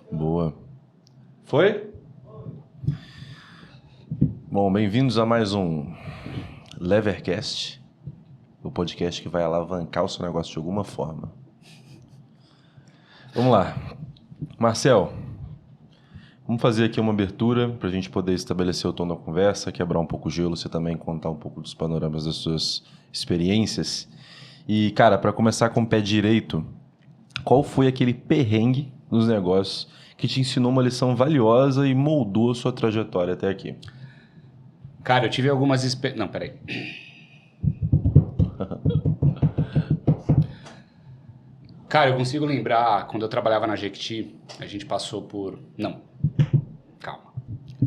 Boa. Foi? Bom, bem-vindos a mais um Levercast, o podcast que vai alavancar o seu negócio de alguma forma. Vamos lá. Marcel, vamos fazer aqui uma abertura para a gente poder estabelecer o tom da conversa, quebrar um pouco o gelo, você também contar um pouco dos panoramas das suas experiências. E, cara, para começar com o pé direito, qual foi aquele perrengue nos negócios que te ensinou uma lição valiosa e moldou a sua trajetória até aqui? Cara, eu tive algumas experiências... Não, peraí. Cara, eu consigo lembrar, quando eu trabalhava na Jequiti, a gente passou por... Não, calma.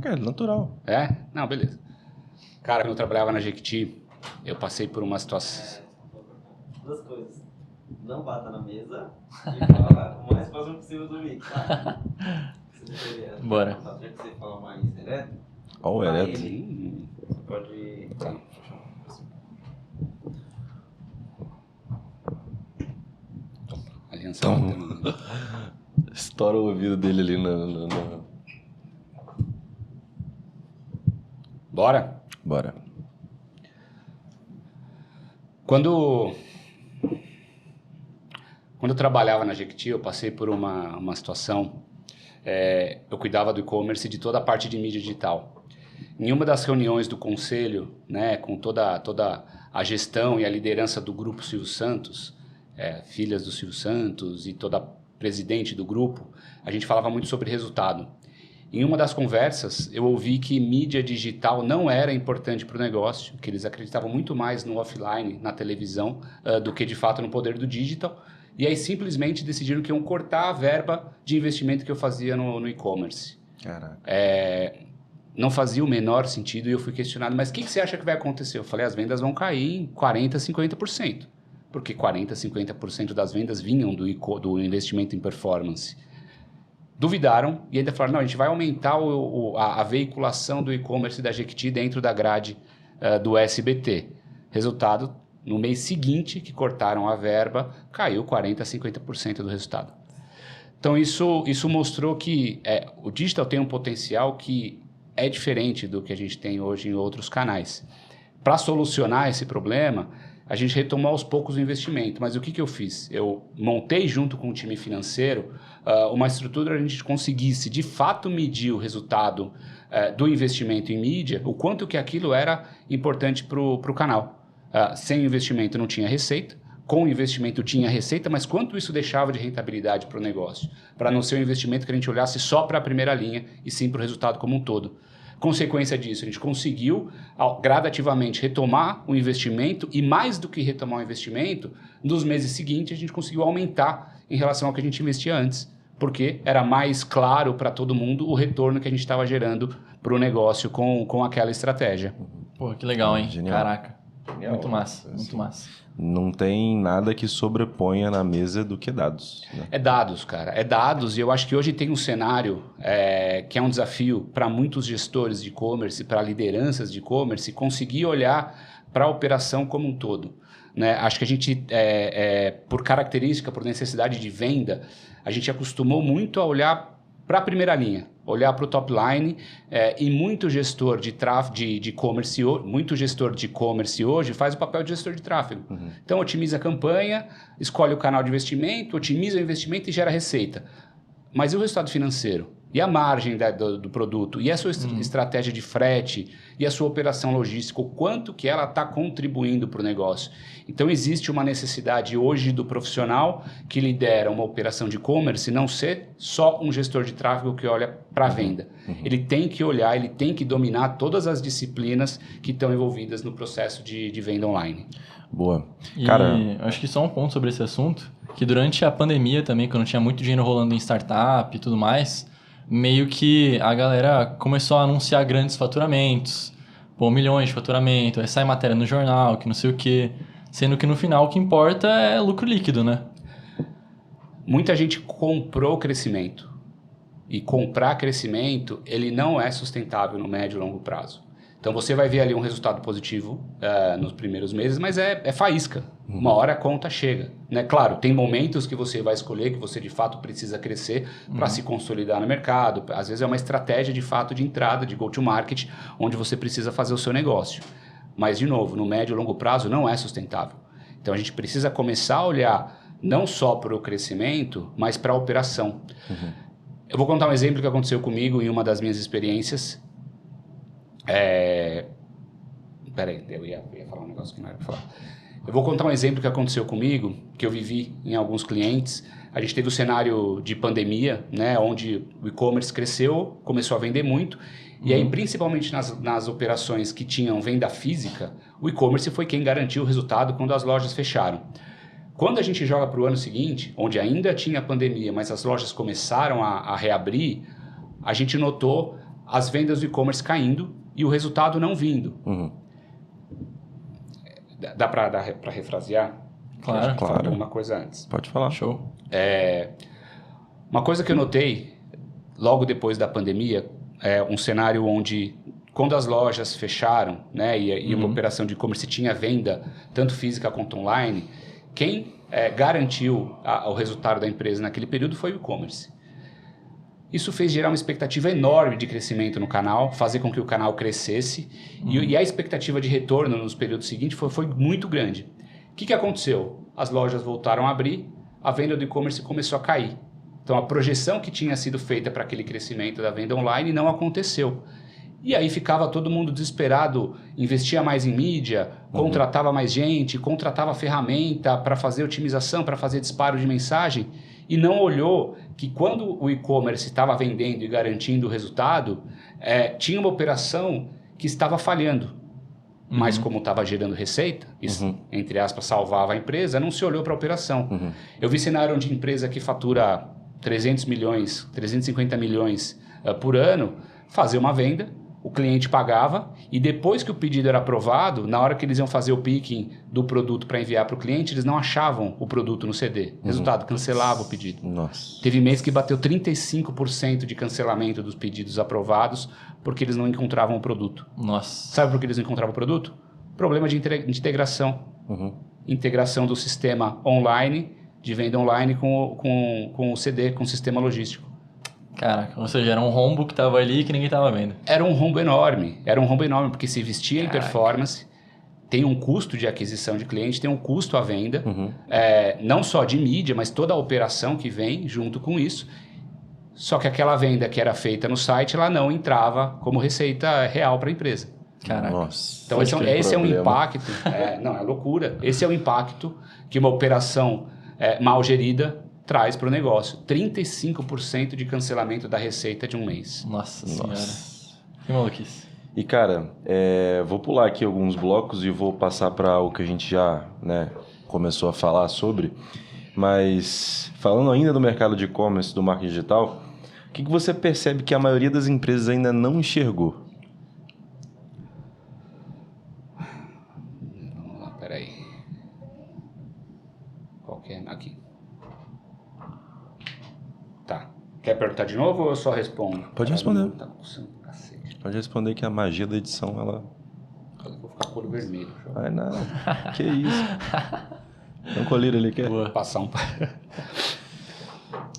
Cara, natural. É? Não, beleza. Cara, quando eu trabalhava na Jequiti, eu passei por uma situação... Duas coisas. Não bata na mesa e fala o mais próximo possível do mic, tá? Você deveria... Bora. Já que você fala mais direto... Ó o ereto. Você pode... Tá. Aliança. Estoura o ouvido dele ali no... Bora? Bora. Quando eu trabalhava na Jequiti, eu passei por uma situação, eu cuidava do e-commerce e de toda a parte de mídia digital. Em uma das reuniões do conselho, né, com toda a gestão e a liderança do grupo Silvio Santos, filhas do Silvio Santos e toda a presidente do grupo, a gente falava muito sobre resultado. Em uma das conversas, eu ouvi que mídia digital não era importante para o negócio, que eles acreditavam muito mais no offline, na televisão, do que de fato no poder do digital. E aí simplesmente decidiram que iam cortar a verba de investimento que eu fazia no e-commerce. Caraca. Não fazia o menor sentido e eu fui questionado, mas o que você acha que vai acontecer? Eu falei, as vendas vão cair em 40%, 50%. Porque 40%, 50% das vendas vinham do investimento em performance. Duvidaram e ainda falaram, não, a gente vai aumentar a veiculação do e-commerce da Jequiti dentro da grade do SBT. Resultado, no mês seguinte que cortaram a verba, caiu 40%, 50% do resultado. Então isso mostrou que o digital tem um potencial que é diferente do que a gente tem hoje em outros canais. Para solucionar esse problema, a gente retomou aos poucos o investimento, mas o que eu fiz? Eu montei junto com o time financeiro uma estrutura para a gente conseguisse de fato medir o resultado do investimento em mídia, o quanto que aquilo era importante para o canal. Sem investimento não tinha receita, com investimento tinha receita, mas quanto isso deixava de rentabilidade para o negócio? Para não ser um investimento que a gente olhasse só para a primeira linha e sim para o resultado como um todo. Consequência disso, a gente conseguiu gradativamente retomar o investimento e mais do que retomar o investimento, nos meses seguintes a gente conseguiu aumentar em relação ao que a gente investia antes, porque era mais claro para todo mundo o retorno que a gente estava gerando para o negócio com aquela estratégia. Pô, que legal, hein? Genial. Caraca. Genial. Muito massa, Assim, muito massa. Não tem nada que sobreponha na mesa do que dados, né? É dados, cara. É dados e eu acho que hoje tem um cenário que é um desafio para muitos gestores de e-commerce, para lideranças de e-commerce, conseguir olhar para a operação como um todo, né? Acho que a gente, por característica, por necessidade de venda, a gente acostumou muito a olhar para a primeira linha, olhar para o top line e muito gestor de e-commerce, muito gestor de e-commerce hoje faz o papel de gestor de tráfego. Uhum. Então, otimiza a campanha, escolhe o canal de investimento, otimiza o investimento e gera receita. Mas e o resultado financeiro? E a margem do produto? E a sua estratégia de frete? E a sua operação logística? O quanto que ela está contribuindo para o negócio? Então, existe uma necessidade hoje do profissional que lidera uma operação de e-commerce não ser só um gestor de tráfego que olha para a venda. Uhum. Ele tem que olhar, ele tem que dominar todas as disciplinas que estão envolvidas no processo de venda online. Boa. E cara, acho que só um ponto sobre esse assunto, que durante a pandemia também, quando tinha muito dinheiro rolando em startup e tudo mais, meio que a galera começou a anunciar grandes faturamentos, pô, milhões de faturamento, aí sai matéria no jornal, que não sei o quê, sendo que no final o que importa é lucro líquido, né? Muita gente comprou crescimento, e comprar crescimento, ele não é sustentável no médio e longo prazo. Então você vai ver ali um resultado positivo nos primeiros meses, mas é faísca. Uma hora a conta chega, né? Claro, tem momentos que você vai escolher que você de fato precisa crescer para se consolidar no mercado. Às vezes é uma estratégia de fato de entrada, de go-to-market, onde você precisa fazer o seu negócio. Mas, de novo, no médio e longo prazo não é sustentável. Então a gente precisa começar a olhar não só para o crescimento, mas para a operação. Eu vou contar um exemplo que aconteceu comigo em uma das minhas experiências. Peraí, eu ia falar um negócio que não era para falar. Eu vou contar um exemplo que aconteceu comigo, que eu vivi em alguns clientes. A gente teve o cenário de pandemia, né, onde o e-commerce cresceu, começou a vender muito. E aí, principalmente nas operações que tinham venda física, o e-commerce foi quem garantiu o resultado quando as lojas fecharam. Quando a gente joga para o ano seguinte, onde ainda tinha pandemia, mas as lojas começaram a reabrir, a gente notou as vendas do e-commerce caindo e o resultado não vindo. Dá para refrasear? Claro, claro. Uma coisa antes. Pode falar. Show. Uma coisa que eu notei logo depois da pandemia é um cenário onde, quando as lojas fecharam, né, e uma operação de e-commerce tinha venda, tanto física quanto online, quem garantiu o resultado da empresa naquele período foi o e-commerce. Isso fez gerar uma expectativa enorme de crescimento no canal, fazer com que o canal crescesse, e a expectativa de retorno nos períodos seguintes foi muito grande. O que aconteceu? As lojas voltaram a abrir, a venda do e-commerce começou a cair. Então a projeção que tinha sido feita para aquele crescimento da venda online não aconteceu. E aí ficava todo mundo desesperado, investia mais em mídia, contratava mais gente, contratava ferramenta para fazer otimização, para fazer disparo de mensagem, e não olhou que quando o e-commerce estava vendendo e garantindo o resultado, tinha uma operação que estava falhando. Mas como estava gerando receita, isso, entre aspas, salvava a empresa, não se olhou para a operação. Eu vi cenário de empresa que fatura 300 milhões, 350 milhões por ano, fazer uma venda, o cliente pagava, e depois que o pedido era aprovado, na hora que eles iam fazer o picking do produto para enviar para o cliente, eles não achavam o produto no CD. Resultado, cancelava o pedido. Nossa. Teve mês que bateu 35% de cancelamento dos pedidos aprovados porque eles não encontravam o produto. Nossa. Sabe por que eles não encontravam o produto? Problema de integração. Integração do sistema online, de venda online com o CD, com o sistema logístico. Caraca, ou seja, era um rombo que tava ali que ninguém tava vendo. Era um rombo enorme, porque se investia em performance, tem um custo de aquisição de cliente, tem um custo à venda, não só de mídia, mas toda a operação que vem junto com isso. Só que aquela venda que era feita no site, ela não entrava como receita real para a empresa. Caraca. Nossa. Então esse é um impacto, não, é loucura. Esse é o impacto que uma operação mal gerida traz para o negócio. 35% de cancelamento da receita de um mês. Nossa senhora. Que maluquice. E, cara, vou pular aqui alguns blocos e vou passar para o que a gente já começou a falar sobre. Mas, falando ainda do mercado de e-commerce, do marketing digital, o que você percebe que a maioria das empresas ainda não enxergou? Vamos lá, peraí. Qual que é? Aqui. Tá. Quer perguntar de novo ou eu só respondo? Pode responder. Tá coçando, cacete. Pode responder que a magia da edição, ela... Eu vou ficar com o olho vermelho. Vai nada. Que isso? Tem um colírio ali, quer? Boa. Passar um...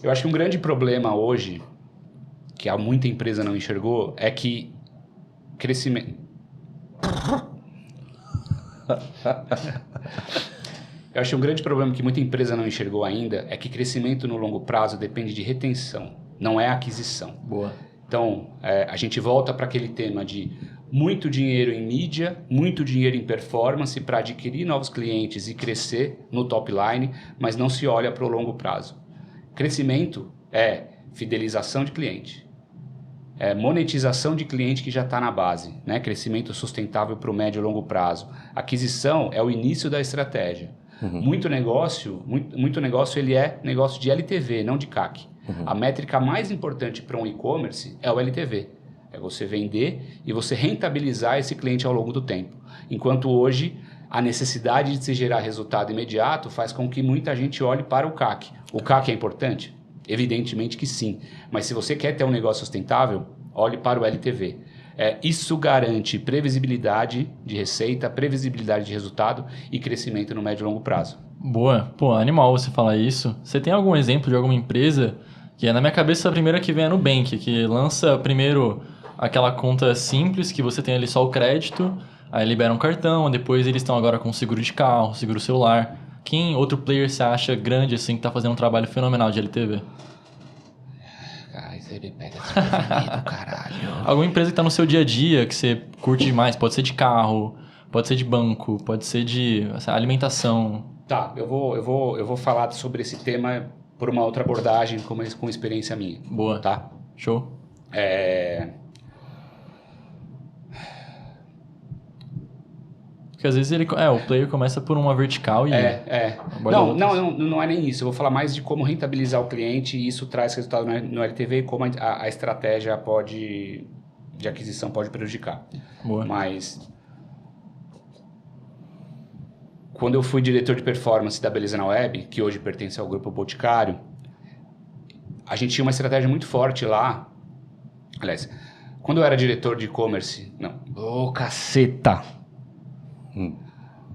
Eu acho que um grande problema hoje, que muita empresa não enxergou, é que crescimento... Eu acho que um grande problema que muita empresa não enxergou ainda é que crescimento no longo prazo depende de retenção, não é aquisição. Boa. Então, a gente volta para aquele tema de muito dinheiro em mídia, muito dinheiro em performance para adquirir novos clientes e crescer no top line, mas não se olha para o longo prazo. Crescimento é fidelização de cliente, é monetização de cliente que já está na base, né? Crescimento sustentável para o médio e longo prazo. Aquisição é o início da estratégia. Muito negócio ele é negócio de LTV, não de CAC. A métrica mais importante para um e-commerce é o LTV. É você vender e você rentabilizar esse cliente ao longo do tempo. Enquanto hoje, a necessidade de se gerar resultado imediato faz com que muita gente olhe para o CAC. O CAC é importante? Evidentemente que sim. Mas se você quer ter um negócio sustentável, olhe para o LTV. Isso garante previsibilidade de receita, previsibilidade de resultado e crescimento no médio e longo prazo. Boa. Pô, animal você falar isso. Você tem algum exemplo de alguma empresa que na minha cabeça a primeira que vem é a Nubank, que lança primeiro aquela conta simples que você tem ali só o crédito, aí libera um cartão, depois eles estão agora com seguro de carro, seguro celular. Quem outro player você acha grande assim que tá fazendo um trabalho fenomenal de LTV? Ai, você me pega desprevenido, caralho. Alguma empresa que tá no seu dia a dia, que você curte demais, pode ser de carro, pode ser de banco, pode ser de alimentação. Tá, eu vou falar sobre esse tema por uma outra abordagem com experiência minha. Boa. Tá? Show. Porque às vezes o player começa por uma vertical e... Não é nem isso. Eu vou falar mais de como rentabilizar o cliente e isso traz resultado no LTV e como a estratégia de aquisição pode prejudicar. Boa. Mas quando eu fui diretor de performance da Beleza na Web, que hoje pertence ao Grupo Boticário, a gente tinha uma estratégia muito forte lá. Aliás, quando eu era diretor de e-commerce... caceta!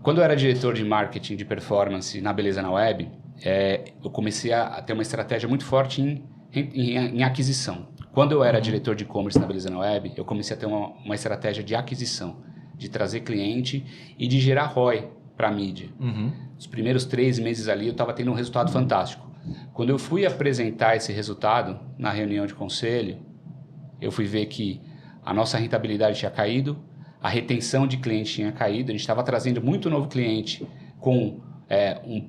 Quando eu era diretor de marketing de performance na Beleza na Web, eu comecei a ter uma estratégia muito forte em aquisição. Quando eu era diretor de e-commerce na Beleza na Web, eu comecei a ter uma estratégia de aquisição, de trazer cliente e de gerar ROI para a mídia. Os primeiros 3 meses ali eu estava tendo um resultado fantástico. Quando eu fui apresentar esse resultado na reunião de conselho, eu fui ver que a nossa rentabilidade tinha caído, a retenção de cliente tinha caído, a gente estava trazendo muito novo cliente com um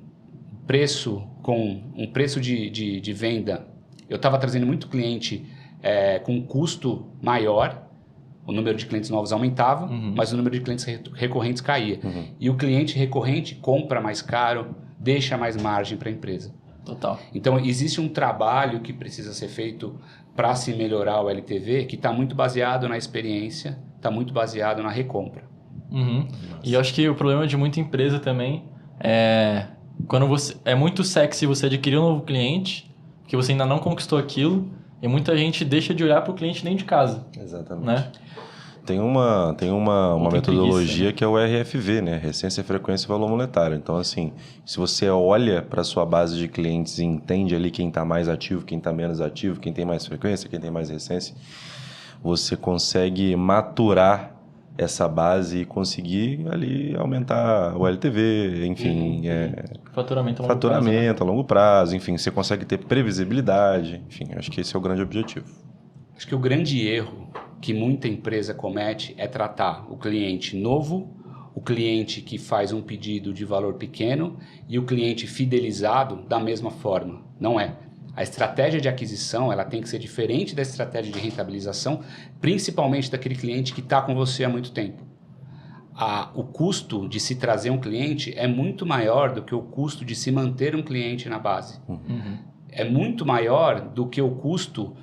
preço de venda. Eu estava trazendo muito cliente com um custo maior, o número de clientes novos aumentava, mas o número de clientes recorrentes caía. E o cliente recorrente compra mais caro, deixa mais margem para a empresa. Total. Então, existe um trabalho que precisa ser feito para se melhorar o LTV, que está muito baseado na experiência, está muito baseado na recompra. E eu acho que o problema de muita empresa também é quando é muito sexy você adquirir um novo cliente, porque você ainda não conquistou aquilo, e muita gente deixa de olhar para o cliente dentro de casa. Exatamente. Né? Tem uma metodologia que é o RFV, né? Recência, frequência e valor monetário. Então, assim, se você olha para a sua base de clientes e entende ali quem está mais ativo, quem está menos ativo, quem tem mais frequência, quem tem mais recência, você consegue maturar essa base e conseguir ali aumentar o LTV, enfim... Faturamento a longo prazo. Faturamento a longo prazo, enfim, você consegue ter previsibilidade. Enfim, acho que esse é o grande objetivo. Acho que o grande erro que muita empresa comete é tratar o cliente novo, o cliente que faz um pedido de valor pequeno e o cliente fidelizado da mesma forma. Não é. A estratégia de aquisição ela tem que ser diferente da estratégia de rentabilização, principalmente daquele cliente que está com você há muito tempo. O custo de se trazer um cliente é muito maior do que o custo de se manter um cliente na base. É muito maior do que o custo...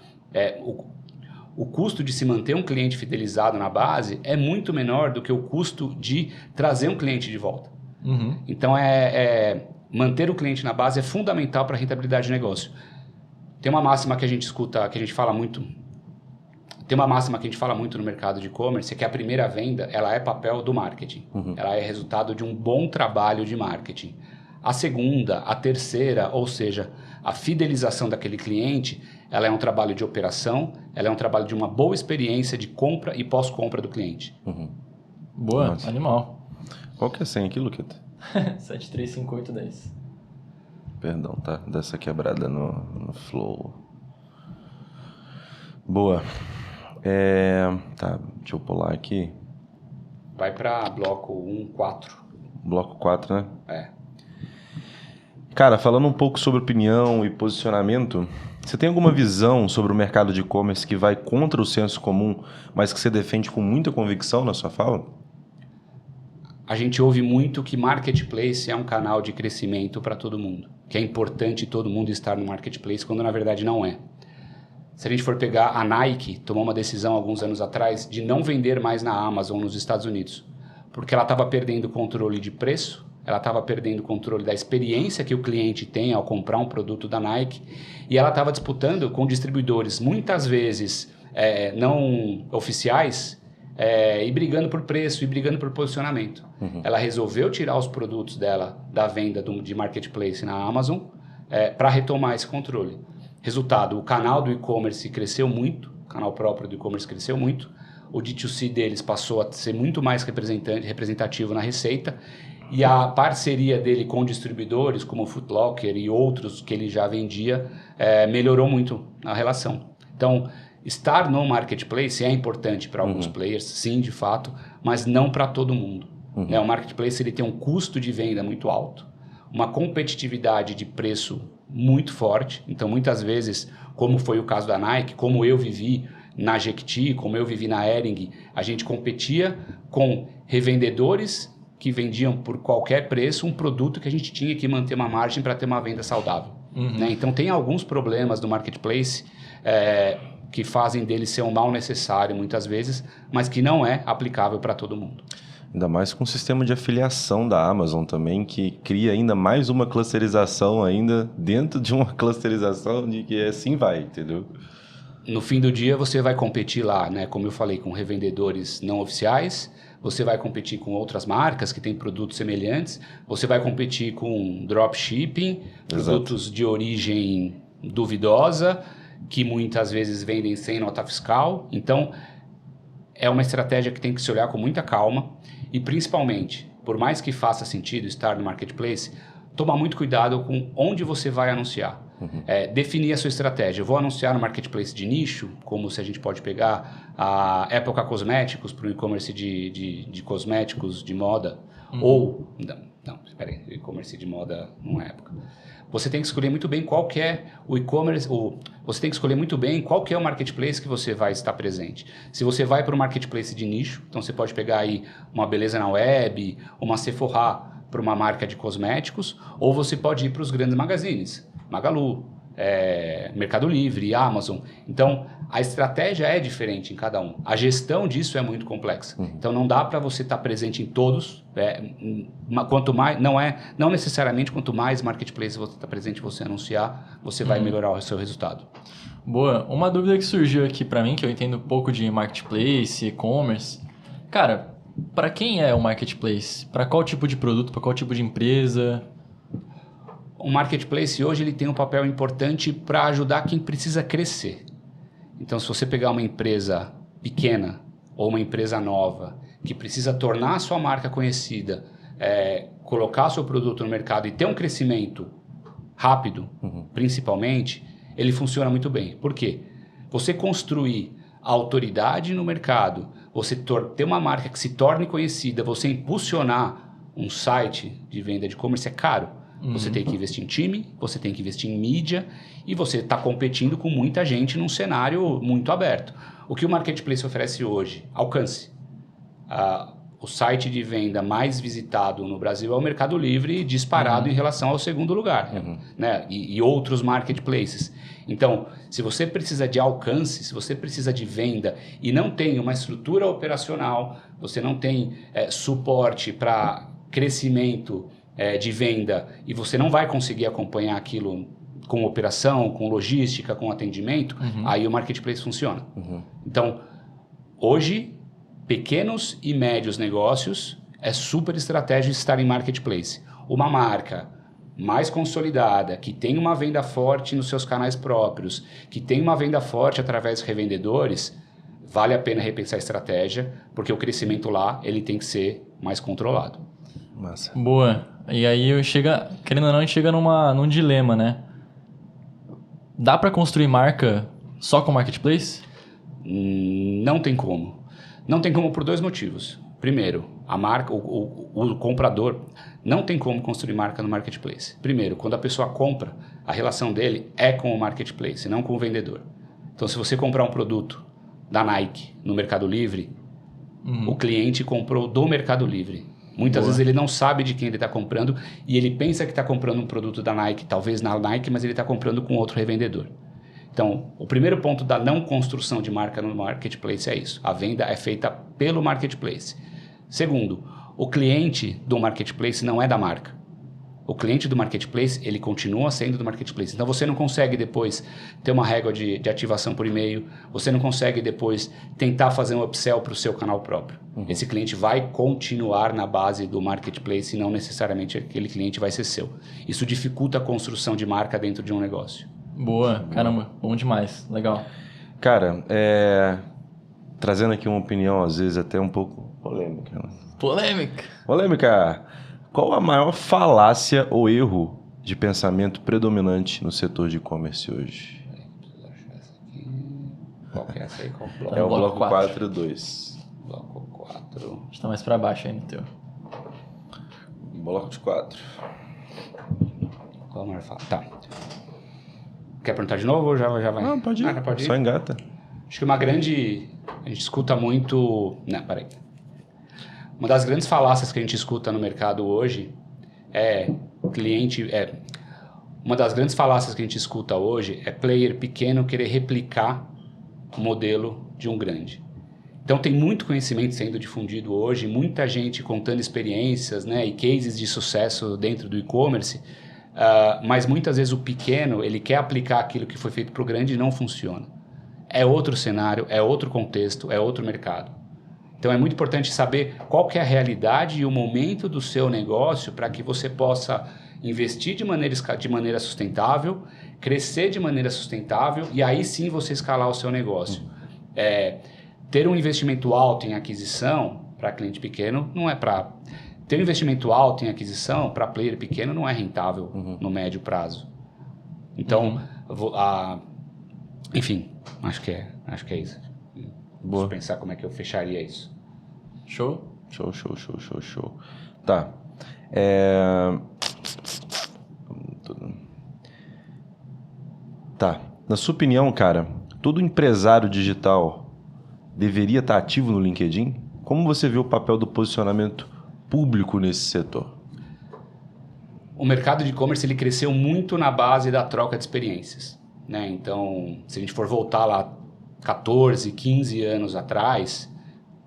O custo de se manter um cliente fidelizado na base é muito menor do que o custo de trazer um cliente de volta. Então, manter o cliente na base é fundamental para a rentabilidade de negócio. Tem uma máxima que a gente escuta, que a gente fala muito. Tem uma máxima que a gente fala muito no mercado de e-commerce, que a primeira venda ela é papel do marketing. Ela é resultado de um bom trabalho de marketing. A segunda, a terceira, ou seja, a fidelização daquele cliente, ela é um trabalho de operação, ela é um trabalho de uma boa experiência de compra e pós-compra do cliente. Boa, Nossa. Animal. Qual que é a senha aqui, Luqueta? 735810. Perdão, tá? Dessa quebrada no flow. Boa. Tá, deixa eu pular aqui. Vai para bloco 1.4. Bloco 4, né? Cara, falando um pouco sobre opinião e posicionamento, você tem alguma visão sobre o mercado de e-commerce que vai contra o senso comum, mas que você defende com muita convicção na sua fala? A gente ouve muito que marketplace é um canal de crescimento para todo mundo, que é importante todo mundo estar no marketplace, quando na verdade não é. Se a gente for pegar a Nike, tomou uma decisão alguns anos atrás de não vender mais na Amazon nos Estados Unidos, porque ela estava perdendo o controle de preço, ela estava perdendo o controle da experiência que o cliente tem ao comprar um produto da Nike e ela estava disputando com distribuidores muitas vezes não oficiais e brigando por preço, e brigando por posicionamento. Ela resolveu tirar os produtos dela da venda de marketplace na Amazon para retomar esse controle. Resultado, o canal do e-commerce cresceu muito, o canal próprio do e-commerce cresceu muito, o D2C deles passou a ser muito mais representativo na receita, e a parceria dele com distribuidores, como o Foot Locker e outros que ele já vendia, melhorou muito a relação. Então, estar no marketplace é importante para alguns players, sim, de fato, mas não para todo mundo. O marketplace ele tem um custo de venda muito alto, uma competitividade de preço muito forte. Então, muitas vezes, como foi o caso da Nike, como eu vivi na Jequiti, como eu vivi na Hering, a gente competia com revendedores que vendiam por qualquer preço um produto que a gente tinha que manter uma margem para ter uma venda saudável. Né? Então, tem alguns problemas no marketplace que fazem dele ser um mal necessário muitas vezes, mas que não é aplicável para todo mundo. Ainda mais com o sistema de afiliação da Amazon também, que cria ainda mais uma clusterização ainda dentro de uma clusterização de que assim vai, entendeu? No fim do dia, você vai competir lá, né? Como eu falei, com revendedores não oficiais, você vai competir com outras marcas que têm produtos semelhantes, você vai competir com dropshipping, produtos de origem duvidosa, que muitas vezes vendem sem nota fiscal. Então, é uma estratégia que tem que se olhar com muita calma e, principalmente, por mais que faça sentido estar no marketplace, tomar muito cuidado com onde você vai anunciar. Definir a sua estratégia. Eu vou anunciar no marketplace de nicho, como se a gente pode pegar a Época Cosméticos para o e-commerce de cosméticos de moda, ou... Não, espera aí, e-commerce de moda não é época. Você tem que escolher muito bem qual que é o e-commerce, você tem que escolher muito bem qual que é o marketplace que você vai estar presente. Se você vai para o marketplace de nicho, então você pode pegar aí uma Beleza na Web, uma Sephora para uma marca de cosméticos, ou você pode ir para os grandes magazines, Magalu, Mercado Livre, Amazon. Então, a estratégia é diferente em cada um. A gestão disso é muito complexa. Então, não dá para você estar presente em todos. Quanto mais, não necessariamente quanto mais marketplace você está presente, você anunciar, você vai melhorar o seu resultado. Boa. Uma dúvida que surgiu aqui para mim, que eu entendo pouco de marketplace, e-commerce. Cara, para quem é o marketplace? Para qual tipo de produto? Para qual tipo de empresa? O marketplace hoje ele tem um papel importante para ajudar quem precisa crescer. Então, se você pegar uma empresa pequena ou uma empresa nova que precisa tornar a sua marca conhecida, colocar seu produto no mercado e ter um crescimento rápido, principalmente, ele funciona muito bem. Por quê? Você construir autoridade no mercado, você ter uma marca que se torne conhecida, você impulsionar um site de venda de e-commerce é caro. Você tem que investir em time, você tem que investir em mídia e você está competindo com muita gente num cenário muito aberto. O que o marketplace oferece hoje? Alcance. O site de venda mais visitado no Brasil é o Mercado Livre, disparado em relação ao segundo lugar, né? E outros marketplaces. Então, se você precisa de alcance, se você precisa de venda e não tem uma estrutura operacional, você não tem suporte para crescimento de venda e você não vai conseguir acompanhar aquilo com operação, com logística, com atendimento, aí o marketplace funciona. Então, hoje, pequenos e médios negócios é super estratégia estar em marketplace. Uma marca mais consolidada, que tem uma venda forte nos seus canais próprios, que tem uma venda forte através de revendedores, vale a pena repensar a estratégia, porque o crescimento lá ele tem que ser mais controlado. Massa. Boa. E aí, querendo ou não, a gente chega num dilema, né? Dá para construir marca só com marketplace? Não tem como. Não tem como por dois motivos. Primeiro, a marca, o comprador não tem como construir marca no marketplace. Primeiro, quando a pessoa compra, a relação dele é com o marketplace, não com o vendedor. Então, se você comprar um produto da Nike no Mercado Livre, o cliente comprou do Mercado Livre. Muitas vezes ele não sabe de quem ele está comprando e ele pensa que está comprando um produto da Nike, talvez na Nike, mas ele está comprando com outro revendedor. Então, o primeiro ponto da não construção de marca no marketplace é isso. A venda é feita pelo marketplace. Segundo, o cliente do marketplace não é da marca. O cliente do marketplace, ele continua sendo do marketplace. Então, você não consegue depois ter uma régua de ativação por e-mail, você não consegue depois tentar fazer um upsell para o seu canal próprio. Esse cliente vai continuar na base do marketplace e não necessariamente aquele cliente vai ser seu. Isso dificulta a construção de marca dentro de um negócio. Boa, caramba, bom demais, legal. Cara, trazendo aqui uma opinião, às vezes até um pouco polêmica. Né? Polêmica! Qual a maior falácia ou erro de pensamento predominante no setor de e-commerce hoje? Qual que é essa aí? Qual bloco? É o bloco 4 e 2. Bloco 4. Está mais para baixo aí no teu. Bloco de 4. Qual a maior fala? Tá. Quer perguntar de novo ou já vai? Não, pode ir. Pode ir. Só engata. Acho que uma grande... A gente escuta muito... Não, peraí. Uma das grandes falácias que a gente escuta no mercado hoje Uma das grandes falácias que a gente escuta hoje é player pequeno querer replicar o modelo de um grande. Então tem muito conhecimento sendo difundido hoje, muita gente contando experiências, né, e cases de sucesso dentro do e-commerce, mas muitas vezes o pequeno ele quer aplicar aquilo que foi feito para o grande e não funciona. É outro cenário, é outro contexto, é outro mercado. Então é muito importante saber qual que é a realidade e o momento do seu negócio para que você possa investir de maneira sustentável, crescer de maneira sustentável e aí sim você escalar o seu negócio. Ter um investimento alto em aquisição para cliente pequeno não é para... Ter um investimento alto em aquisição para player pequeno não é rentável no médio prazo. Então, enfim, acho que é isso. Boa. Deixa eu pensar como é que eu fecharia isso. Show? Show. Tá. Tá. Na sua opinião, cara, todo empresário digital deveria estar ativo no LinkedIn? Como você vê o papel do posicionamento público nesse setor? O mercado de e-commerce ele cresceu muito na base da troca de experiências, né? Então, se a gente for voltar lá 14, 15 anos atrás,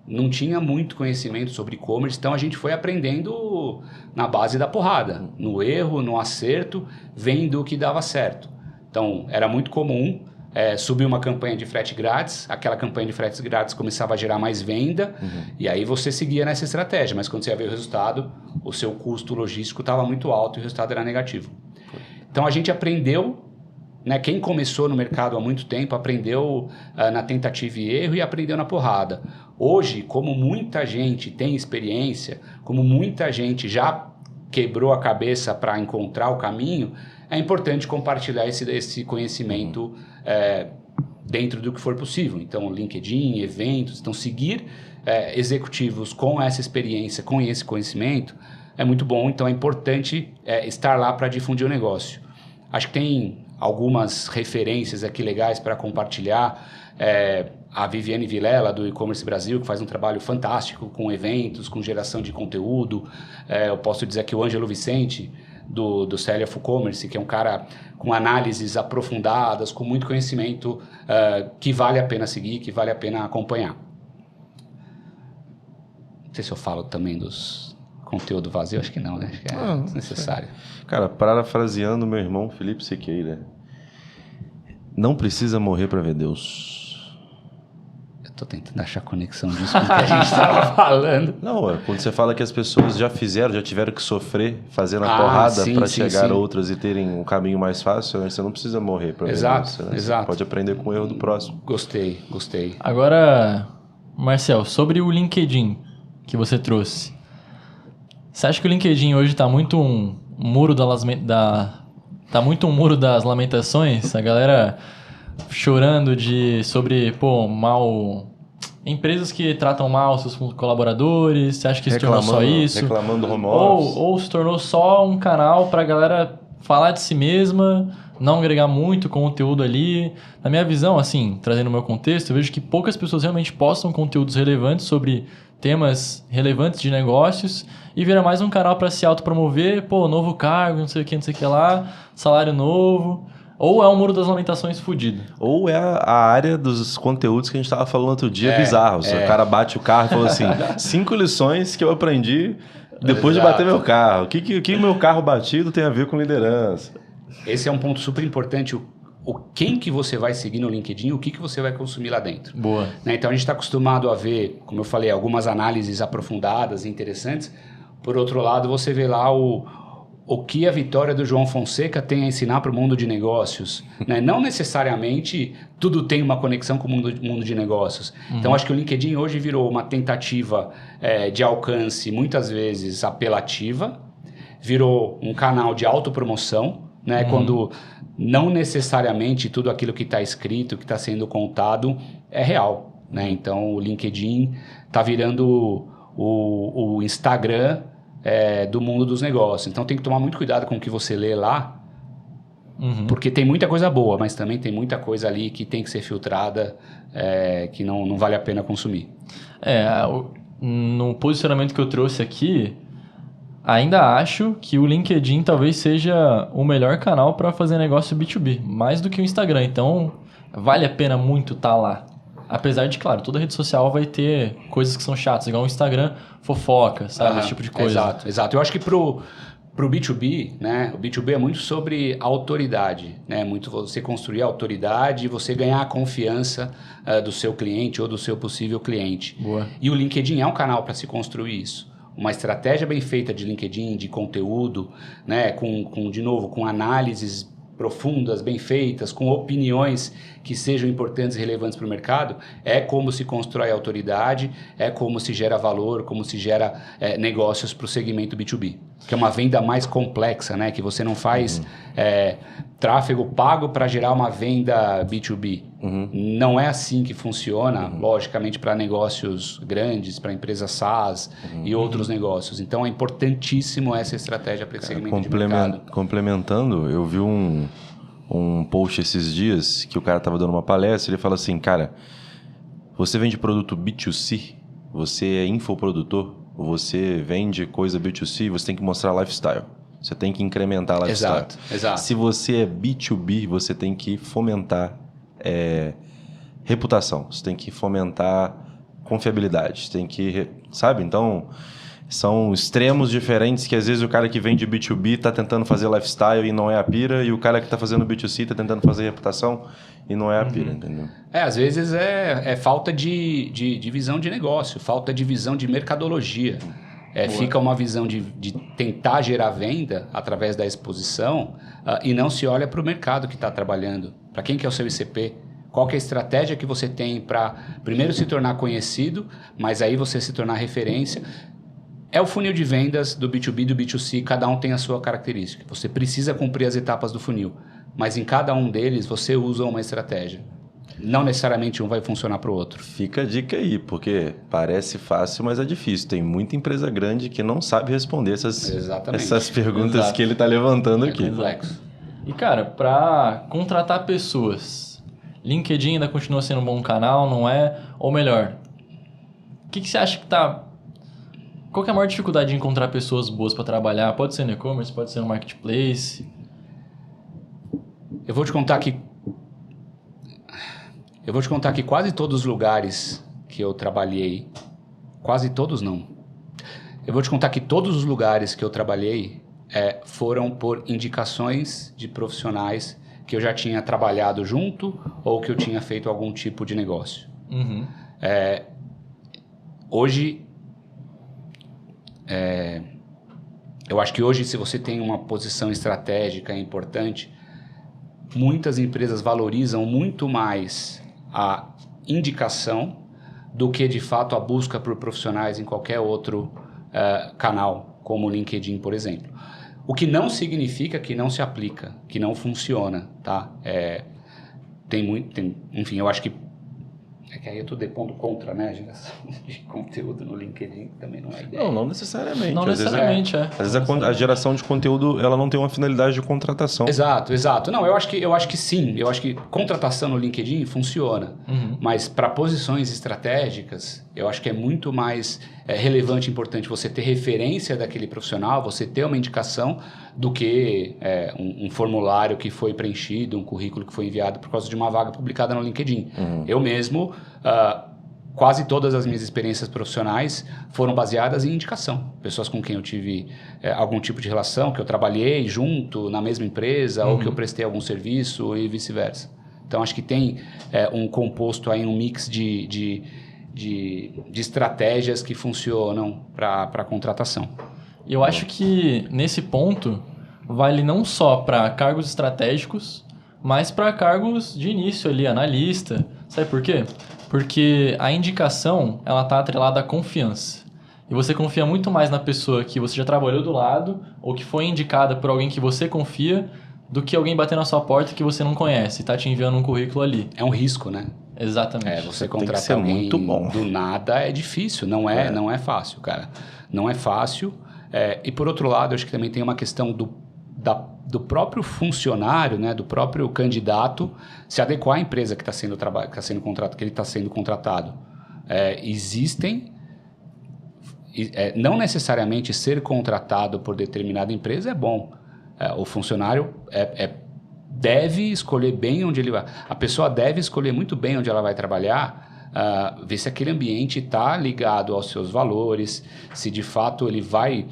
não tinha muito conhecimento sobre e-commerce, então a gente foi aprendendo na base da porrada, no erro, no acerto, vendo o que dava certo. Então, era muito comum subir uma campanha de frete grátis, aquela campanha de frete grátis começava a gerar mais venda, e aí você seguia nessa estratégia, mas quando você ia ver o resultado, o seu custo logístico estava muito alto e o resultado era negativo. Então, a gente aprendeu, né, quem começou no mercado há muito tempo aprendeu na tentativa e erro e aprendeu na porrada. Hoje, como muita gente tem experiência, como muita gente já quebrou a cabeça para encontrar o caminho, é importante compartilhar esse conhecimento dentro do que for possível. Então, LinkedIn, eventos, então seguir executivos com essa experiência, com esse conhecimento, é muito bom. Então, é importante estar lá para difundir o negócio. Acho que tem algumas referências aqui legais para compartilhar. A Viviane Vilela, do E-Commerce Brasil, que faz um trabalho fantástico com eventos, com geração de conteúdo. Eu posso dizer que o Ângelo Vicente, do Celia FuCommerce, que é um cara com análises aprofundadas, com muito conhecimento, que vale a pena seguir, que vale a pena acompanhar. Não sei se eu falo também dos conteúdo vazio, acho que não, né? Acho que é necessário. Cara, parafraseando meu irmão Felipe Siqueira, não precisa morrer para ver Deus. Tô tentando achar conexão disso com o que a gente estava falando. Não, quando você fala que as pessoas já tiveram que sofrer fazendo a porrada para chegar a outras e terem um caminho mais fácil, né? Você não precisa morrer para ver isso. Né? Exato. Você pode aprender com o erro do próximo. Gostei. Agora, Marcel, sobre o LinkedIn que você trouxe. Você acha que o LinkedIn hoje está muito um muro das lamentações? A galera chorando sobre empresas que tratam mal seus colaboradores. Você acha que se tornou só isso? Reclamando do home office. Ou se tornou só um canal para a galera falar de si mesma, não agregar muito conteúdo ali. Na minha visão, assim, trazendo o meu contexto, eu vejo que poucas pessoas realmente postam conteúdos relevantes sobre temas relevantes de negócios e vira mais um canal para se autopromover, novo cargo, não sei o que lá, salário novo. Ou é um muro das lamentações fudido. Ou é a área dos conteúdos que a gente estava falando outro dia, bizarros. O cara bate o carro e fala assim, 5 lições que eu aprendi Depois de Exato. bater meu carro. O que o meu carro batido tem a ver com liderança? Esse é um ponto super importante. Quem que você vai seguir no LinkedIn, o que você vai consumir lá dentro. Boa. Né? Então a gente está acostumado a ver, como eu falei, algumas análises aprofundadas e interessantes. Por outro lado, você vê lá o que a vitória do João Fonseca tem a ensinar para o mundo de negócios. Né? Não necessariamente tudo tem uma conexão com o mundo de negócios. Então acho que o LinkedIn hoje virou uma tentativa de alcance, muitas vezes apelativa, virou um canal de autopromoção, né? Quando não necessariamente tudo aquilo que está escrito, que está sendo contado é real, né? Então o LinkedIn está virando o Instagram do mundo dos negócios. Então tem que tomar muito cuidado com o que você lê lá, porque tem muita coisa boa, mas também tem muita coisa ali que tem que ser filtrada, que não vale a pena consumir. No posicionamento que eu trouxe aqui, ainda acho que o LinkedIn talvez seja o melhor canal para fazer negócio B2B, mais do que o Instagram. Então, vale a pena muito estar lá. Apesar de, claro, toda rede social vai ter coisas que são chatas, igual o Instagram, fofoca, sabe? Esse tipo de coisa. Exato. Eu acho que pro B2B, né? O B2B é muito sobre autoridade, né? Muito você construir autoridade e você ganhar a confiança do seu cliente ou do seu possível cliente. Boa. E o LinkedIn é um canal para se construir isso. Uma estratégia bem feita de LinkedIn, de conteúdo, né? De novo, com análises profundas, bem feitas, com opiniões que sejam importantes e relevantes para o mercado, é como se constrói autoridade, é como se gera valor, como se gera negócios para o segmento B2B, que é uma venda mais complexa, né? Que você não faz tráfego pago para gerar uma venda B2B. Não é assim que funciona, logicamente, para negócios grandes, para empresas SaaS e outros negócios. Então, é importantíssimo essa estratégia para esse segmento de mercado. Complementando, eu vi um post esses dias que o cara estava dando uma palestra, ele fala assim, cara, você vende produto B2C, você é infoprodutor, você vende coisa B2C, você tem que mostrar lifestyle. Você tem que incrementar a lifestyle. Exato. Se você é B2B, você tem que fomentar reputação. Você tem que fomentar confiabilidade. Você tem que... Sabe? Então, são extremos diferentes que às vezes o cara que vende B2B está tentando fazer lifestyle e não é a pira, e o cara que está fazendo B2C está tentando fazer reputação e não é a pira, entendeu? Às vezes é falta de visão de negócio, falta de visão de mercadologia. Fica uma visão de tentar gerar venda através da exposição e não se olha para o mercado que está trabalhando. Para quem que é o seu ICP? Qual que é a estratégia que você tem para primeiro se tornar conhecido, mas aí você se tornar referência? É o funil de vendas do B2B e do B2C, cada um tem a sua característica. Você precisa cumprir as etapas do funil, mas em cada um deles você usa uma estratégia. Não necessariamente um vai funcionar para o outro. Fica a dica aí, porque parece fácil, mas é difícil. Tem muita empresa grande que não sabe responder essas perguntas que ele está levantando aqui. Complexo. E, cara, para contratar pessoas, LinkedIn ainda continua sendo um bom canal, não é? Ou melhor, o que você acha que tá... Qual que é a maior dificuldade de encontrar pessoas boas para trabalhar? Pode ser no e-commerce, pode ser no marketplace. Eu vou te contar que quase todos os lugares que eu trabalhei, quase todos não. Eu vou te contar que todos os lugares que eu trabalhei foram por indicações de profissionais que eu já tinha trabalhado junto ou que eu tinha feito algum tipo de negócio. Hoje, eu acho que hoje, se você tem uma posição estratégica importante, muitas empresas valorizam muito mais a indicação do que, de fato, a busca por profissionais em qualquer outro canal, como o LinkedIn, por exemplo. O que não significa que não se aplica, que não funciona, tá? Enfim, eu acho que que aí eu estou depondo contra, né, a geração de conteúdo no LinkedIn, que também não é ideia. Não necessariamente. Não necessariamente, Às vezes a geração de conteúdo, ela não tem uma finalidade de contratação. Exato. Não, eu acho que sim. Eu acho que contratação no LinkedIn funciona. Mas para posições estratégicas, eu acho que é muito mais relevante e importante você ter referência daquele profissional, você ter uma indicação, do que um formulário que foi preenchido, um currículo que foi enviado por causa de uma vaga publicada no LinkedIn. Eu mesmo quase todas as minhas experiências profissionais foram baseadas em indicação. Pessoas com quem eu tive algum tipo de relação, que eu trabalhei junto na mesma empresa, ou que eu prestei algum serviço e vice-versa. Então, acho que tem um composto aí, um mix de estratégias que funcionam para a contratação. E eu acho que, nesse ponto, vale não só para cargos estratégicos, mas para cargos de início ali, analista. Sabe por quê? Porque a indicação, ela está atrelada à confiança. E você confia muito mais na pessoa que você já trabalhou do lado, ou que foi indicada por alguém que você confia, do que alguém bater na sua porta que você não conhece e tá te enviando um currículo ali. É um risco, né? Exatamente. Você contratar alguém muito bom. do nada é difícil, não é fácil, cara. Não é fácil. E por outro lado, eu acho que também tem uma questão do próprio funcionário, né, do próprio candidato se adequar à empresa que ele está sendo contratado. Não necessariamente ser contratado por determinada empresa é bom. O funcionário deve escolher bem onde ele vai. A pessoa deve escolher muito bem onde ela vai trabalhar, ver se aquele ambiente está ligado aos seus valores, se de fato ele vai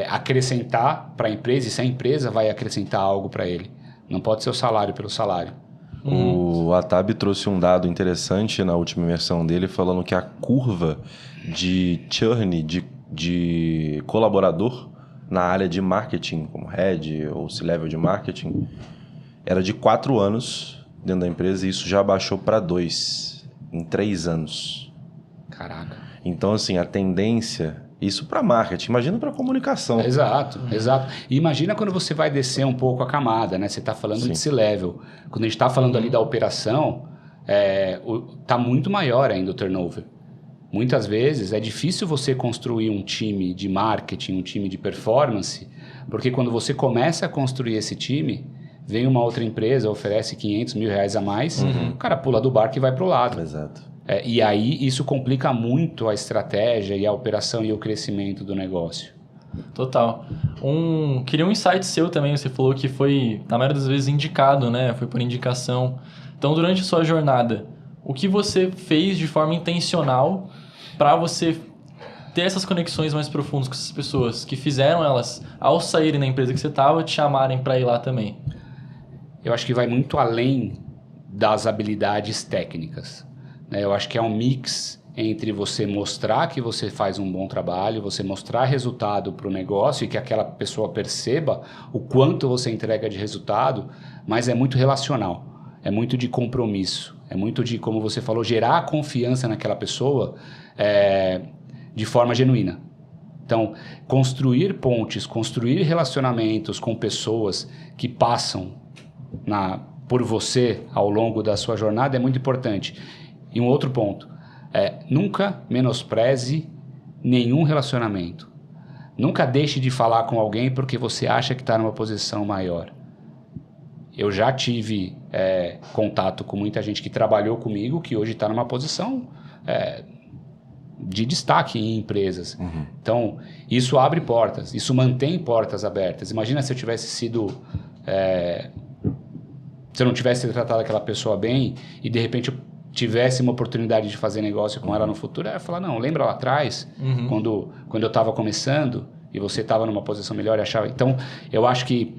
acrescentar para a empresa e se a empresa vai acrescentar algo para ele. Não pode ser o salário pelo salário. O Atab trouxe um dado interessante na última versão dele, falando que a curva de churn de colaborador na área de marketing, como head ou C-level de marketing, era de 4 anos dentro da empresa e isso já baixou para 2 em 3 anos. Caraca. Então, assim, a tendência... Isso para marketing, imagina para comunicação. Exato. E imagina quando você vai descer um pouco a camada, né? Você está falando de C-level. Quando a gente está falando ali da operação, está muito maior ainda o turnover. Muitas vezes é difícil você construir um time de marketing, um time de performance, porque quando você começa a construir esse time, vem uma outra empresa, oferece 500 mil reais a mais, o cara pula do barco e vai para o lado. Exato. E aí isso complica muito a estratégia e a operação e o crescimento do negócio. Total. Queria um insight seu também, você falou que foi, na maioria das vezes, indicado, né? Foi por indicação. Então, durante a sua jornada, o que você fez de forma intencional para você ter essas conexões mais profundas com essas pessoas que fizeram elas, ao saírem da empresa que você estava, te chamarem para ir lá também? Eu acho que vai muito além das habilidades técnicas. Eu acho que é um mix entre você mostrar que você faz um bom trabalho, você mostrar resultado para o negócio e que aquela pessoa perceba o quanto você entrega de resultado, mas é muito relacional, é muito de compromisso, é muito de, como você falou, gerar confiança naquela pessoa de forma genuína. Então, construir pontes, construir relacionamentos com pessoas que passam por você ao longo da sua jornada é muito importante. E um outro ponto, nunca menospreze nenhum relacionamento. Nunca deixe de falar com alguém porque você acha que está numa posição maior. Eu já tive contato com muita gente que trabalhou comigo, que hoje está numa posição de destaque em empresas. Uhum. Então, isso abre portas, isso mantém portas abertas. Imagina se eu tivesse sido... se eu não tivesse tratado aquela pessoa bem e, de repente, eu tivesse uma oportunidade de fazer negócio com ela no futuro, eu ia falar, não, lembra lá atrás, quando eu estava começando e você estava numa posição melhor e achava... Então, eu acho que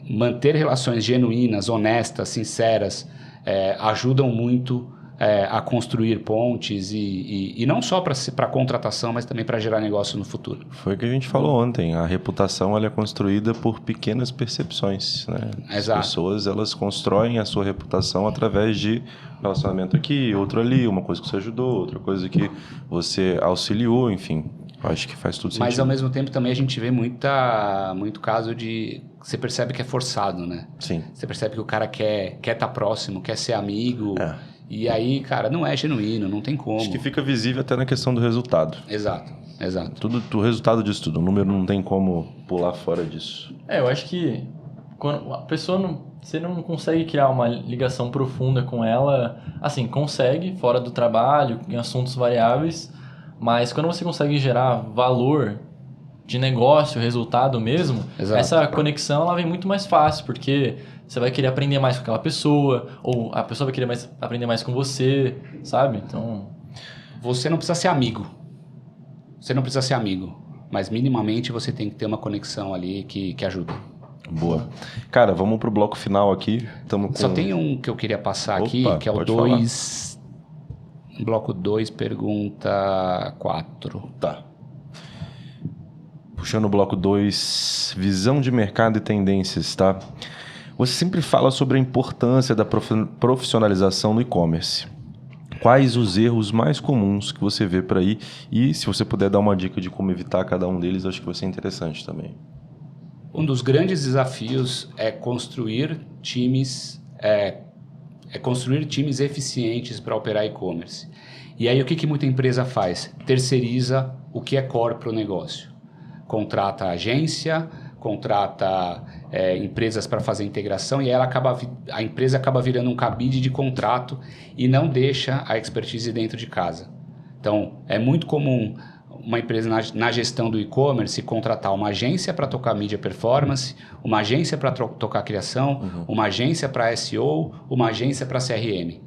manter relações genuínas, honestas, sinceras, ajudam muito a construir pontes e não só para contratação, mas também para gerar negócio no futuro. Foi o que a gente falou ontem. A reputação ela é construída por pequenas percepções, né? Exato. As pessoas elas constroem a sua reputação através de relacionamento aqui, outro ali, uma coisa que você ajudou, outra coisa que você auxiliou, enfim. Acho que faz tudo sentido. Mas, ao mesmo tempo, também a gente vê muito caso de... Você percebe que é forçado, né? Sim. Você percebe que o cara quer estar próximo, quer ser amigo. E aí, cara, não é genuíno, não tem como. Acho que fica visível até na questão do resultado. Exato. O resultado disso tudo. O número não tem como pular fora disso. Eu acho que quando a pessoa você não consegue criar uma ligação profunda com ela. Assim, consegue, fora do trabalho, em assuntos variáveis. Mas quando você consegue gerar valor de negócio, resultado mesmo, Exato. Essa conexão ela vem muito mais fácil, porque você vai querer aprender mais com aquela pessoa, ou a pessoa vai querer aprender mais com você, sabe? Então... você não precisa ser amigo. Você não precisa ser amigo. Mas minimamente você tem que ter uma conexão ali que ajuda. Boa. Cara, vamos pro bloco final aqui. Só tem um que eu queria passar aqui, que é o 2... Bloco 2, pergunta 4. Tá. Puxando o bloco 2, visão de mercado e tendências, tá? Você sempre fala sobre a importância da profissionalização no e-commerce. Quais os erros mais comuns que você vê por aí? E se você puder dar uma dica de como evitar cada um deles, acho que vai ser interessante também. Um dos grandes desafios é construir times eficientes para operar e-commerce. E aí o que muita empresa faz? Terceiriza o que é core para o negócio. Contrata agência, contrata empresas para fazer integração e a empresa acaba virando um cabide de contrato e não deixa a expertise dentro de casa. Então, é muito comum uma empresa na gestão do e-commerce contratar uma agência para tocar mídia performance, uma agência para tocar criação, uma agência para SEO, uma agência para CRM.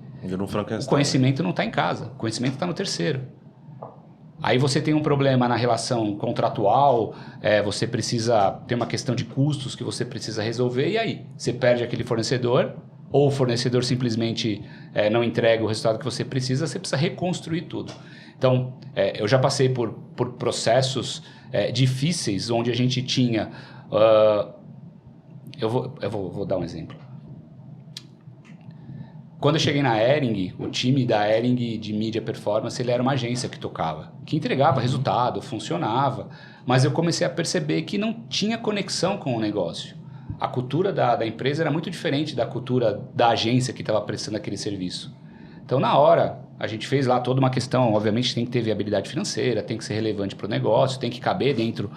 O conhecimento não está em casa, o conhecimento está no terceiro. Aí você tem um problema na relação contratual, você precisa ter uma questão de custos que você precisa resolver, e aí você perde aquele fornecedor, ou o fornecedor simplesmente não entrega o resultado que você precisa reconstruir tudo. Então, eu já passei por processos difíceis, onde a gente tinha... eu vou dar um exemplo. Quando eu cheguei na Hering, o time da Hering de mídia performance, ele era uma agência que tocava, que entregava resultado, funcionava, mas eu comecei a perceber que não tinha conexão com o negócio. A cultura da empresa era muito diferente da cultura da agência que estava prestando aquele serviço. Então, na hora, a gente fez lá toda uma questão, obviamente tem que ter viabilidade financeira, tem que ser relevante para o negócio, tem que caber dentro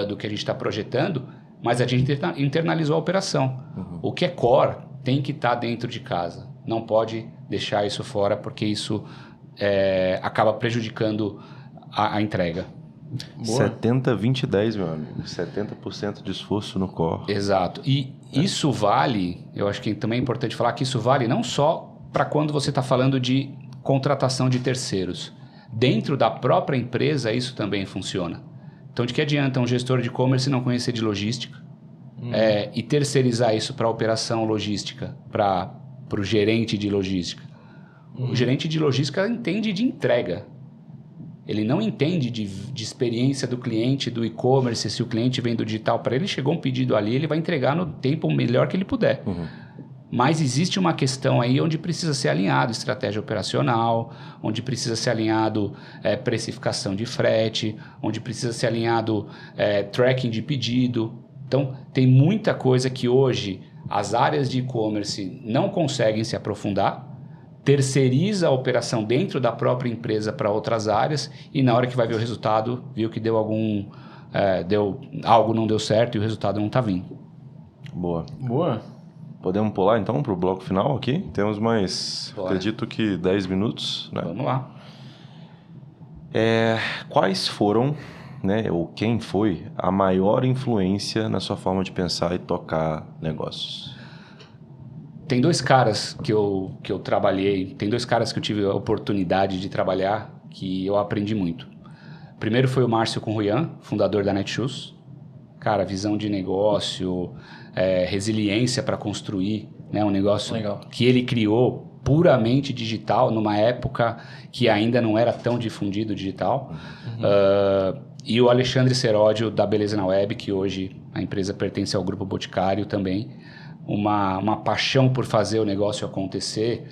do que a gente está projetando, mas a gente internalizou a operação. O que é core tem que estar dentro de casa. Não pode deixar isso fora, porque isso acaba prejudicando a entrega. 70, 20, 10, meu amigo. 70% de esforço no core. Exato. E isso vale, eu acho que também é importante falar que isso vale não só para quando você está falando de contratação de terceiros. Dentro da própria empresa, isso também funciona. Então, de que adianta um gestor de e-commerce não conhecer de logística e terceirizar isso para a operação logística, para o gerente de logística? O gerente de logística entende de entrega. Ele não entende de experiência do cliente, do e-commerce. Se o cliente vem do digital para ele, chegou um pedido ali, ele vai entregar no tempo melhor que ele puder. Mas existe uma questão aí onde precisa ser alinhado estratégia operacional, onde precisa ser alinhado precificação de frete, onde precisa ser alinhado tracking de pedido. Então, tem muita coisa que hoje as áreas de e-commerce não conseguem se aprofundar, terceiriza a operação dentro da própria empresa para outras áreas e na hora que vai ver o resultado, viu que algo não deu certo e o resultado não está vindo. Boa. Boa. Podemos pular então para o bloco final aqui? Temos mais, acredito que 10 minutos. Né? Vamos lá. Quais foram, né, ou quem foi a maior influência na sua forma de pensar e tocar negócios? Tem dois caras que eu trabalhei, tem dois caras que eu tive a oportunidade de trabalhar que eu aprendi muito. Primeiro foi o Márcio Conruian, fundador da Netshoes. Cara, visão de negócio, resiliência para construir, né, um negócio que ele criou puramente digital, numa época que ainda não era tão difundido digital. E o Alexandre Seródio, da Beleza na Web, que hoje a empresa pertence ao Grupo Boticário também. Uma paixão por fazer o negócio acontecer,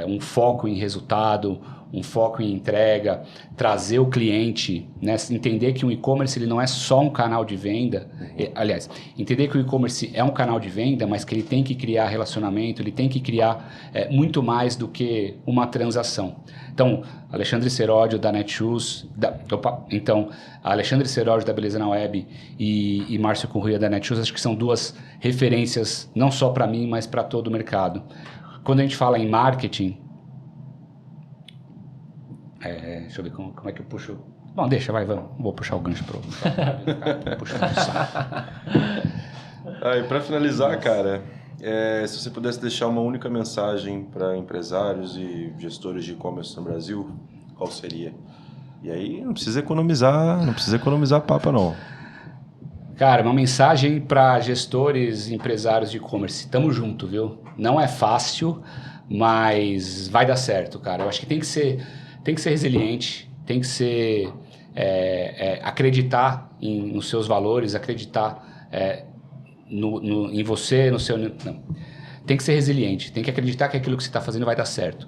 um foco em resultado, um foco em entrega, trazer o cliente, né? Entender que o e-commerce ele não é só um canal de venda, aliás, entender que o e-commerce é um canal de venda, mas que ele tem que criar relacionamento, ele tem que criar muito mais do que uma transação. Então, Alexandre Seródio da Netshoes, Alexandre Seródio da Beleza na Web e Márcio Conruian da Netshoes, acho que são duas referências, não só para mim, mas para todo o mercado. Quando a gente fala em marketing, deixa eu ver como é que eu puxo. Bom, deixa, vou puxar o gancho pro puxar o saco. E para finalizar, cara, se você pudesse deixar uma única mensagem para empresários e gestores de e-commerce no Brasil, qual seria? E aí não precisa economizar papa, não. Cara, uma mensagem para gestores, empresários de e-commerce. Tamo junto, viu? Não é fácil, mas vai dar certo, cara. Eu acho que tem que ser resiliente, tem que ser acreditar nos seus valores, acreditar em você, no seu... Não. Tem que ser resiliente, tem que acreditar que aquilo que você está fazendo vai dar certo.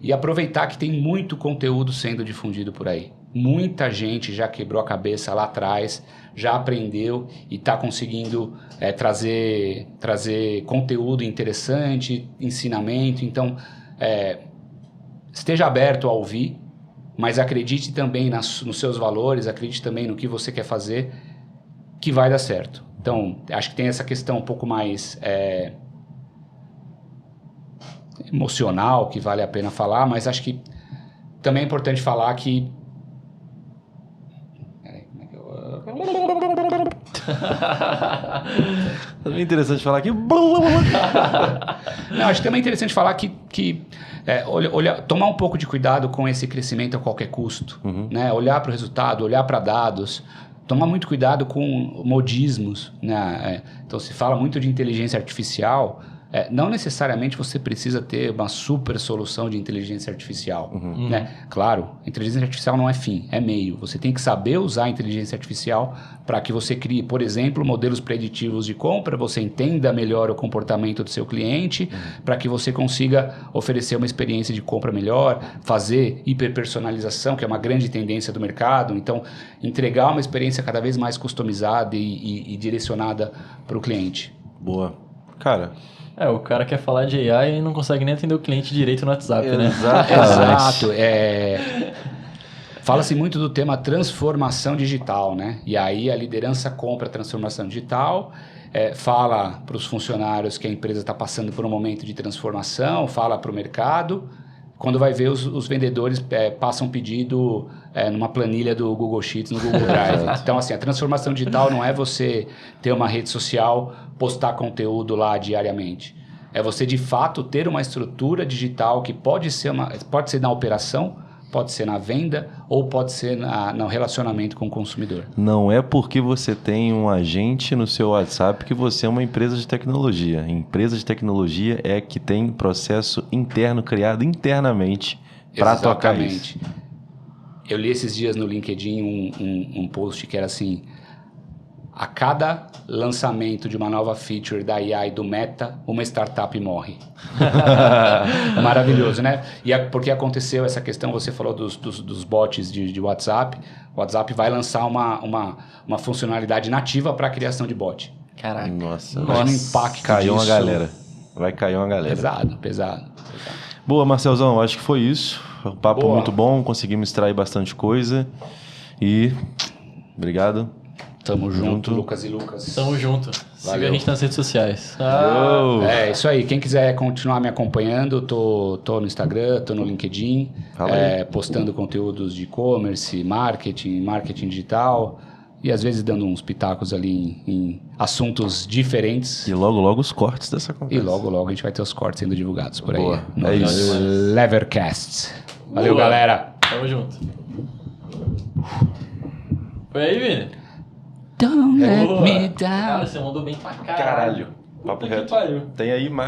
E aproveitar que tem muito conteúdo sendo difundido por aí. Muita gente já quebrou a cabeça lá atrás, já aprendeu e está conseguindo trazer conteúdo interessante, ensinamento. Então, esteja aberto a ouvir, mas acredite também nos seus valores, acredite também no que você quer fazer, que vai dar certo. Então, acho que tem essa questão um pouco mais emocional, que vale a pena falar, mas acho que também é importante falar que... É bem interessante falar que... Não, acho que também é interessante falar que tomar um pouco de cuidado com esse crescimento a qualquer custo, né? Olhar para o resultado, olhar para dados, tomar muito cuidado com modismos, né? Então, se fala muito de inteligência artificial, não necessariamente você precisa ter uma super solução de inteligência artificial, né? Claro, a inteligência artificial não é fim, é meio. Você tem que saber usar a inteligência artificial para que você crie, por exemplo, modelos preditivos de compra, você entenda melhor o comportamento do seu cliente, para que você consiga oferecer uma experiência de compra melhor, fazer hiperpersonalização, que é uma grande tendência do mercado. Então, entregar uma experiência cada vez mais customizada e direcionada para o cliente. Boa. Cara... O cara quer falar de AI e não consegue nem atender o cliente direito no WhatsApp, né? Exato. Fala-se muito do tema transformação digital, né? E aí a liderança compra a transformação digital, fala para os funcionários que a empresa está passando por um momento de transformação, fala para o mercado. Quando vai ver, os vendedores passam pedido numa planilha do Google Sheets, no Google Drive. Então, assim, a transformação digital não é você ter uma rede social, postar conteúdo lá diariamente. É você, de fato, ter uma estrutura digital que pode ser na operação, pode ser na venda ou pode ser no relacionamento com o consumidor. Não é porque você tem um agente no seu WhatsApp que você é uma empresa de tecnologia. Empresa de tecnologia é que tem processo interno criado internamente para tocar isso. Eu li esses dias no LinkedIn um post que era assim: a cada lançamento de uma nova feature da AI do Meta, uma startup morre. Maravilhoso, né? Porque aconteceu essa questão, você falou dos bots de WhatsApp. O WhatsApp vai lançar uma funcionalidade nativa para a criação de bot. Caraca. Nossa. Imagina o impacto Caiu disso. uma galera. Vai cair uma galera. Pesado. Boa, Marcelzão. Acho que foi isso. O papo Boa. muito bom. Conseguimos extrair bastante coisa. E... obrigado. Tamo junto, Lucas e Lucas. Tamo junto. Siga Valeu. a gente nas redes sociais. Isso aí. Quem quiser continuar me acompanhando, tô no Instagram, tô no LinkedIn, postando conteúdos de e-commerce, marketing digital e às vezes dando uns pitacos ali em assuntos diferentes. E logo os cortes dessa conversa. E logo a gente vai ter os cortes sendo divulgados por aí. Boa. No É isso. Levercast. Valeu, Boa. galera. Tamo junto. Foi aí, Vini? Don't let Boa. me down. Cara, você mandou bem pra caralho. Caralho. Papo Puta que reto. pariu. Tem aí mais.